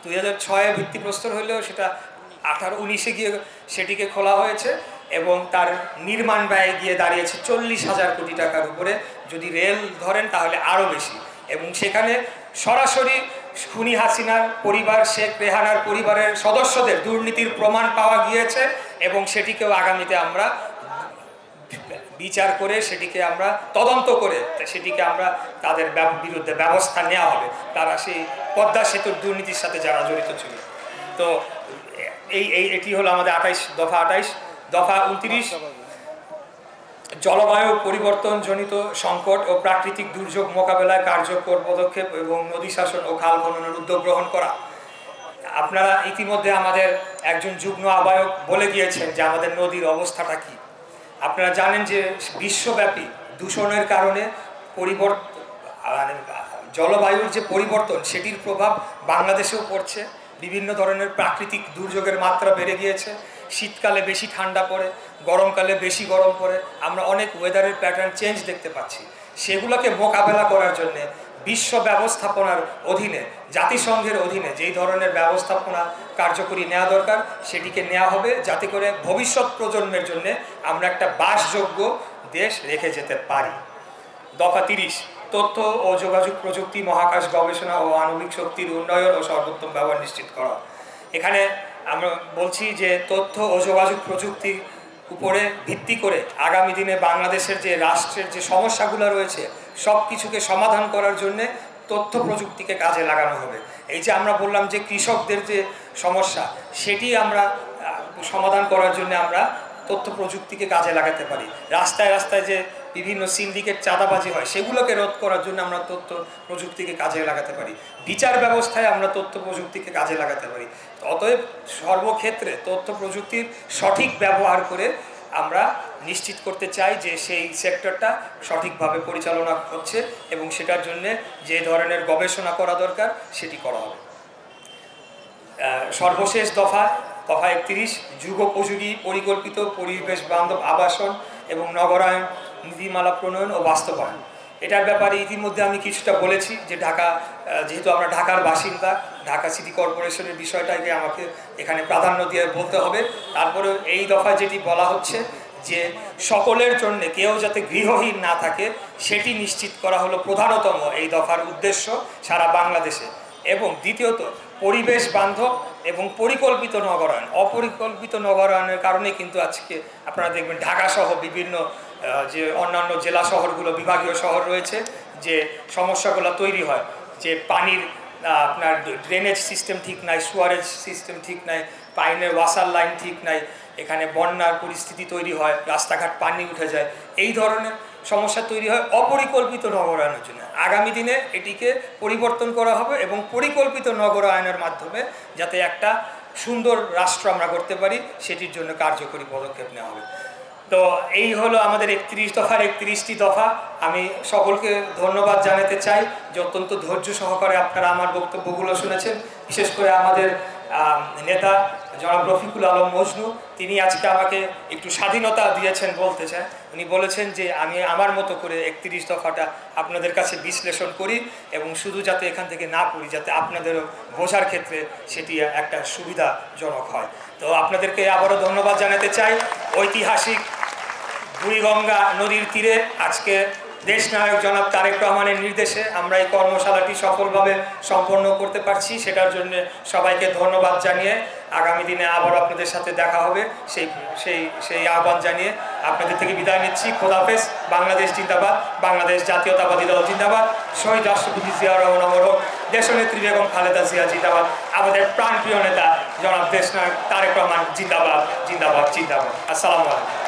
2006-এ ভিত্তিপ্রস্তর হলেও সেটা 18-19-এ গিয়ে সেটিকে খোলা হয়েছে এবং তার নির্মাণ ব্যয় গিয়ে দাঁড়িয়েছে 40,000 কোটি টাকার উপরে। যদি রেল ধরেন তাহলে আরও বেশি। এবং সেখানে সরাসরি খুনি হাসিনার পরিবার, শেখ রেহানার পরিবারের সদস্যদের দুর্নীতির প্রমাণ পাওয়া গিয়েছে এবং সেটিকেও আগামীতে আমরা বিচার করে, সেটিকে আমরা তদন্ত করে, সেটিকে আমরা তাদের বিরুদ্ধে ব্যবস্থা নেওয়া হবে, তারা সেই পদ্মা সেতুর দুর্নীতির সাথে যারা জড়িত ছিল। তো এটি হলো আমাদের দফা 28। দফা 29, জলবায়ু পরিবর্তনজনিত সংকট ও প্রাকৃতিক দুর্যোগ মোকাবেলায় কার্যকর পদক্ষেপ এবং নদী শাসন ও খাল খননের উদ্যোগ গ্রহণ করা। আপনারা ইতিমধ্যে আমাদের একজন যুগ্ম আহ্বায়ক বলে গিয়েছেন যে আমাদের নদীর অবস্থাটা কী। আপনারা জানেন যে বিশ্বব্যাপী দূষণের কারণে জলবায়ুর যে পরিবর্তন, সেটির প্রভাব বাংলাদেশেও পড়ছে। বিভিন্ন ধরনের প্রাকৃতিক দুর্যোগের মাত্রা বেড়ে গিয়েছে। শীতকালে বেশি ঠান্ডা পড়ে, গরমকালে বেশি গরম পড়ে, আমরা অনেক ওয়েদারের প্যাটার্ন চেঞ্জ দেখতে পাচ্ছি। সেগুলোকে মোকাবেলা করার জন্য বিশ্ব ব্যবস্থাপনার অধীনে, জাতিসংঘের অধীনে যেই ধরনের ব্যবস্থাপনা কার্যকরী নেওয়া দরকার সেটিকে নেওয়া হবে, যাতে করে ভবিষ্যৎ প্রজন্মের জন্য আমরা একটা বাসযোগ্য দেশ রেখে যেতে পারি। দফা 30, তথ্য ও যোগাযোগ প্রযুক্তি, মহাকাশ গবেষণা ও আণবিক শক্তির উন্নয়ন ও সর্বোত্তম ব্যবহার নিশ্চিত করা। এখানে আমরা বলছি যে তথ্য ও যোগাযোগ প্রযুক্তির উপরে ভিত্তি করে আগামী দিনে বাংলাদেশের যে রাষ্ট্রের যে সমস্যাগুলো রয়েছে সব কিছুকে সমাধান করার জন্যে তথ্য প্রযুক্তিকে কাজে লাগানো হবে। এই যে আমরা বললাম যে কৃষকদের যে সমস্যা, সেটি আমরা সমাধান করার জন্য আমরা তথ্য প্রযুক্তিকে কাজে লাগাতে পারি। রাস্তায় রাস্তায় যে বিভিন্ন সিন্ডিকেট চাঁদাবাজি হয় সেগুলোকে রোধ করার জন্য আমরা তথ্য প্রযুক্তিকে কাজে লাগাতে পারি। বিচার ব্যবস্থায় আমরা তথ্য প্রযুক্তিকে কাজে লাগাতে পারি। অতএব সর্বক্ষেত্রে তথ্য প্রযুক্তির সঠিক ব্যবহার করে আমরা নিশ্চিত করতে চাই যে সেই সেক্টরটা সঠিকভাবে পরিচালনা হচ্ছে এবং সেটার জন্য যে ধরনের গবেষণা করা দরকার সেটি করা হবে। সর্বশেষ দফা 31, যুগোপযোগী পরিকল্পিত পরিবেশ বান্ধব আবাসন এবং নগরায়ন নীতিমালা প্রণয়ন ও বাস্তবায়ন। এটার ব্যাপারে ইতিমধ্যে আমি কিছুটা বলেছি যে ঢাকা, যেহেতু আমরা ঢাকার বাসিন্দা, ঢাকা সিটি কর্পোরেশনের বিষয়টাকে আমাকে এখানে প্রাধান্য দিয়ে বলতে হবে। তারপরে এই দফায় যেটি বলা হচ্ছে যে সকলের জন্য কেউ যাতে গৃহহীন না থাকে সেটি নিশ্চিত করা হলো প্রধানতম এই দফার উদ্দেশ্য সারা বাংলাদেশে। এবং দ্বিতীয়ত পরিবেশ বান্ধব এবং পরিকল্পিত নগরায়ন। অপরিকল্পিত নগরায়নের কারণে কিন্তু আজকে আপনারা দেখবেন ঢাকা সহ বিভিন্ন যে অন্যান্য জেলা শহরগুলো, বিভাগীয় শহর রয়েছে, যে সমস্যাগুলো তৈরি হয়, যে পানির আপনার ড্রেনেজ সিস্টেম ঠিক নাই, সুয়ারেজ সিস্টেম ঠিক নাই, পাইনের ওয়াসার লাইন ঠিক নাই, এখানে বন্যার পরিস্থিতি তৈরি হয়, রাস্তাঘাট পানি উঠে যায়, এই ধরনের সমস্যা তৈরি হয় অপরিকল্পিত নগরায়নের জন্য। আগামী দিনে এটিকে পরিবর্তন করা হবে এবং পরিকল্পিত নগরায়নের মাধ্যমে যাতে একটা সুন্দর রাষ্ট্র আমরা করতে পারি সেটির জন্য কার্যকরী পদক্ষেপ নেওয়া হবে। তো এই হলো আমাদের 31 দফার 31টি দফা। আমি সকলকে ধন্যবাদ জানাতে চাই যে অত্যন্ত ধৈর্য সহকারে আপনারা আমার বক্তব্যগুলো শুনেছেন। বিশেষ করে আমাদের নেতা জনাব রফিকুল আলম মজনু, তিনি আজকে আমাকে একটু স্বাধীনতা দিয়েছেন বলতে চান। উনি বলেছেন যে আমি আমার মতো করে 31 দফাটা আপনাদের কাছে বিশ্লেষণ করি এবং শুধু যাতে এখান থেকে না পড়ি, যাতে আপনাদেরও বোঝার ক্ষেত্রে সেটি একটা সুবিধাজনক হয়। তো আপনাদেরকে আবারও ধন্যবাদ জানাতে চাই। ঐতিহাসিক বুড়িগঙ্গা নদীর তীরে আজকে দেশনায়ক জনাব তারেক রহমানের নির্দেশে আমরা এই কর্মশালাটি সফলভাবে সম্পন্ন করতে পারছি, সেটার জন্য সবাইকে ধন্যবাদ জানিয়ে আগামী দিনে আবার আপনাদের সাথে দেখা হবে সেই আহ্বান জানিয়ে আপনাদের থেকে বিদায় নিচ্ছি। খোদাফেজ। বাংলাদেশ জিন্দাবাদ, বাংলাদেশ জাতীয়তাবাদী দল জিন্দাবাদ, শহীদ রাষ্ট্রপতি জিয়া রহমান অমর, দেশনেত্রী বেগম খালেদা জিয়া জিন্দাবাদ, আমাদের প্রাণপ্রিয় নেতা জনাব দেশনায়ক তারেক রহমান জিন্দাবাদ, জিন্দাবাদ, জিন্দাবাদ। আসসালামু আলাইকুম।